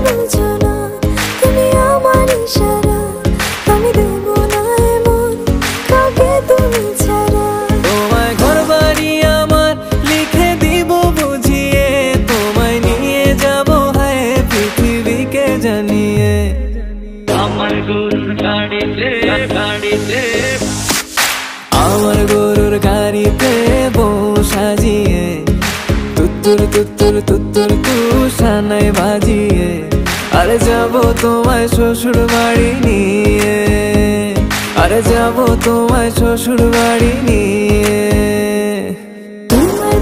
বুঝো না তুমি আমার ইশারা, আমি দেব না এমন কাউকে তুমি ছাড়া। তোমায় ঘরবাড়ি আমার লিখে দিব বুঝিয়ে, তোমায় নিয়ে যাব হায় পৃথিবীকে জানিয়ে। আমার গরুর গাড়িতে গাড়িতে আমার গরুর গাড়িতে বউ সাজিয়ে, তুত্তুর তুত্তুর তুত্তুর তুষানায় বাজিয়ে, আরে যাব তোমায় শ্বশুর বাড়ি নিয়ে, আরে যাব তোমায় শ্বশুর বাড়ি নিয়ে। তোমার